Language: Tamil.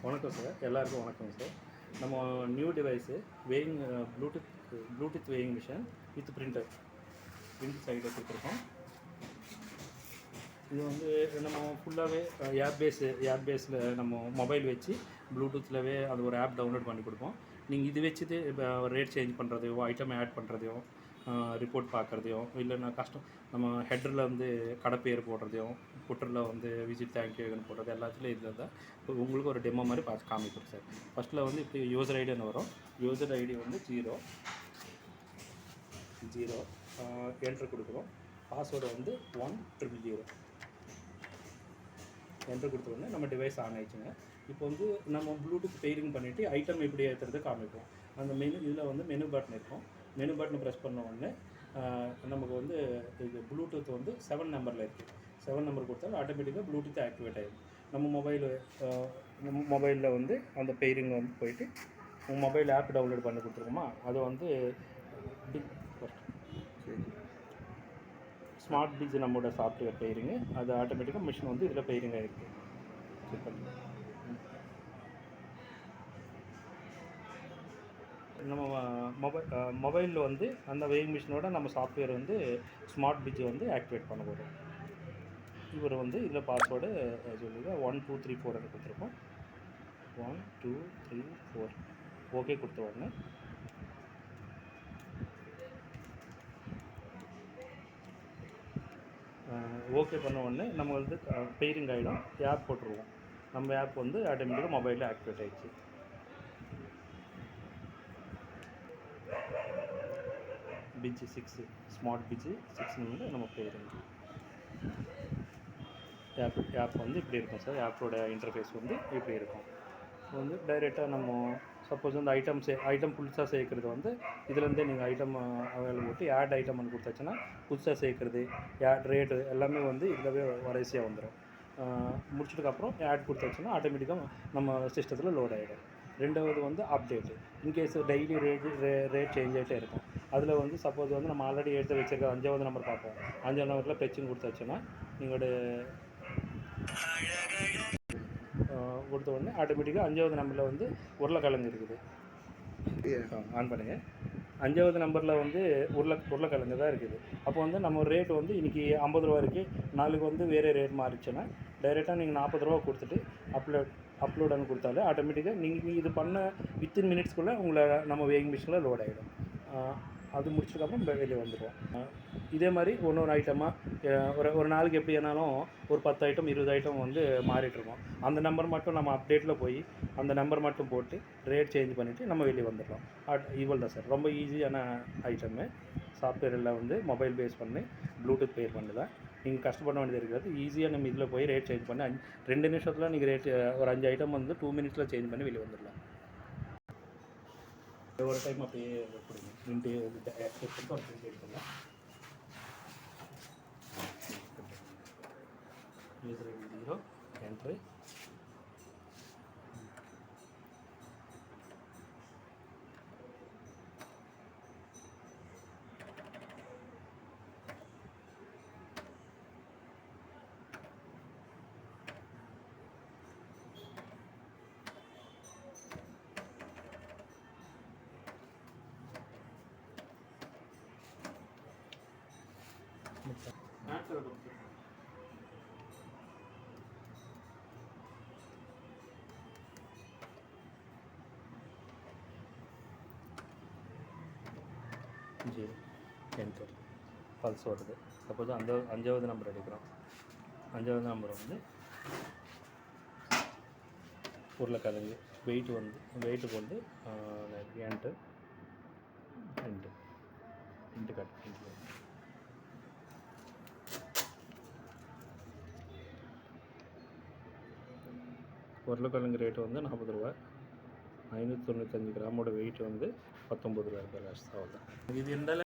வணக்கம் சார், எல்லாருக்கும் வணக்கம் சார். நம்ம new device weighing Bluetooth weighing machine with printer சைடில் கொடுத்துருக்கோம். இது வந்து நம்ம ஃபுல்லாகவே ஆப் பேஸில் நம்ம மொபைல் வச்சு ப்ளூடூத்லவே அது ஒரு ஆப் டவுன்லோட் பண்ணி கொடுப்போம். நீங்கள் இது வச்சுட்டு இப்போ ரேட் சேஞ்ச் பண்ணுறதையோ, ஐட்டம் ஆட் பண்ணுறதையோ, ரிப்போர்ட் பார்க்குறதையும், இல்லைன்னா நம்ம ஹெட்டரில் வந்து கடை பேர் போடுறதையும், புட்டரில் வந்து விசிட் தேங்க்யூன்னு போடுறது எல்லாத்துலேயும் இதில் தான் உங்களுக்கு ஒரு டெமோ மாதிரி பார்த்து காமிக்கிறோம் சார். ஃபஸ்ட்டில் வந்து இப்போ யூசர் ஐடின்னு வரும். யூசர் ஐடி வந்து 0 என்ட்ரு கொடுக்குறோம். பாஸ்வேர்டு வந்து 1000 என்ட்ரு கொடுத்தோடனே நம்ம டிவைஸ் ஆன் ஆயிடுச்சுங்க. இப்போ வந்து நம்ம ப்ளூடூத் பெயரிங் பண்ணிவிட்டு ஐட்டம் எப்படி ஏற்றுறது காமிப்போம். அந்த இதில் வந்து மெனு பட்டன் இருக்கும். மெனு பட்டனை ப்ரெஸ் பண்ண உடனே நமக்கு வந்து இது ப்ளூடூத் வந்து 7 நம்பரில் இருக்குது. 7 நம்பர் கொடுத்தாலும் ஆட்டோமேட்டிக்காக ப்ளூடூத் ஆக்டிவேட் ஆகிடும். நம்ம மொபைலில் வந்து அந்த பெயரிங் வந்து போயிட்டு மொபைல் ஆப் டவுன்லோட் பண்ணி கொடுத்துருக்கோமா, அதை வந்து ஸ்மார்ட் பிஜ் நம்மளோட சாஃப்ட்வேர் பெயரிங்கு, அது ஆட்டோமேட்டிக்காக மிஷின் வந்து இதில் பெயரிங் ஆகிருக்கு. செக் பண்ணி நம்ம மொபைலில் வந்து அந்த வேயிங் மிஷினோட நம்ம சாஃப்ட்வேர் வந்து ஸ்மார்ட் பிஜ் வந்து ஆக்டிவேட் பண்ண போகிறோம். இவர் வந்து இதில் பாஸ்வேர்டு சொல்லுங்க 1 2 3 4 கொடுத்துருக்கோம். 1 2 3 4 ஓகே கொடுத்த உடனே ஓகே பண்ண உடனே நம்ம வந்து பெயரிங் ஆகிடும். ஆப் போட்டுருவோம். நம்ம ஆப் வந்து ஆட்டோமேட்டிக்காக மொபைலில் ஆக்டிவேட் ஆகிடுச்சு. பிஜ் 6 ஸ்மார்ட் பிஜ் 6 வந்து நம்ம பெயரிங் ஆப் வந்து இப்படி இருக்கும் சார். ஆப்போட இன்டர்ஃபேஸ் வந்து இப்படி இருக்கும். வந்து டைரெக்டாக நம்ம சப்போஸ் வந்து ஐட்டம் புதுசாக சேர்க்குறது வந்து இதுலேருந்தே நீங்கள் ஐட்டம் அவைலபிள் போட்டு ஆட் ஐட்டம்னு கொடுத்தாச்சுன்னா புதுசாக சேர்க்குறது ரேட்டு எல்லாமே வந்து இதிலவே வரிசையாக வந்துடும். முடிச்சதுக்கப்புறம் ஆட் கொடுத்தாச்சுன்னா ஆட்டோமேட்டிக்காக நம்ம சிஸ்டத்தில் லோட் ஆகிடும். ரெண்டாவது வந்து update. In case daily rate change ஆகிட்டே இருக்கும். அதில் வந்து சப்போஸ் வந்து நம்ம ஆல்ரெடி எடுத்து வச்சுருக்க 5வது நம்பர் பார்ப்போம். 5வது நம்பரில் பெச்சுன்னு கொடுத்தாச்சுன்னா நீங்களோட கொடுத்த உடனே ஆட்டோமேட்டிக்காக 5வது நம்பரில் வந்து உருளைக்கிழங்கு இருக்குது. ஆன் பண்ணுங்கள். 5வது நம்பரில் வந்து உருளைக்கிழங்கு தான் இருக்குது. அப்போ வந்து நம்ம ரேட் வந்து இன்றைக்கி 50 ரூபா இருக்குது. நாளைக்கு வந்து வேறு ரேட் மாறிச்சுன்னா டைரெக்டாக நீங்கள் 40 ரூபா கொடுத்துட்டு அப்லோடுன்னு கொடுத்தாலே ஆட்டோமேட்டிக்காக நீங்கள் இது பண்ண வித்தின் மினிட்ஸ்க்குள்ளே உங்களை நம்ம வேயிங் மிஷினில் லோட் ஆகிடும். அது முடிச்சதுக்கப்புறம் வெளியே வந்துடுவோம். இதே மாதிரி ஒன்று ஐட்டமாக ஒரு நாளைக்கு எப்படி ஆனாலும் ஒரு 10 ஐட்டம் 20 ஐட்டம் வந்து மாறிட்டுருக்கோம். அந்த நம்பர் மட்டும் நம்ம அப்டேட்டில் போய் அந்த நம்பர் மட்டும் போட்டு ரேட் சேஞ்ச் பண்ணிவிட்டு நம்ம வெளியே வந்துடலாம். இவ்வளோ தான் சார். ரொம்ப ஈஸியான ஐட்டமு. சாஃப்ட்வேரில் வந்து மொபைல் பேஸ் பண்ணி ப்ளூடூத் பேர் பண்ணி தான் நீங்கள் கஷ்டப்பட வேண்டியது இருக்கிறது. ஈஸியாக நம்ம இதில் போய் ரேட் சேஞ்ச் பண்ணி 2 நிமிஷத்தில் நீங்கள் ரேட் ஒரு 5 ஐட்டம் வந்து 2 மினிட்ஸில் சேஞ்ச் பண்ணி வெளியே வந்துடலாம். ஒரு டைம் அப்படியே கொடுங்க. பிரிண்ட் எடுத்துக்கலாம். User ID 0 enter. Enter. Pulse வருது. சப்போஸ் 5வது நம்பர் எடுக்கிறோம். 5வது நம்பர் வந்து உருளைக்கிழங்கு வெயிட்டு வந்து என்டர் கட். உருளைக்கிழங்கு ரேட்டு வந்து 40 ரூபா. 595 கிராமோட வெயிட் வந்து 19 ரூபா. அவ்வளோதான். இது இருந்தாலும்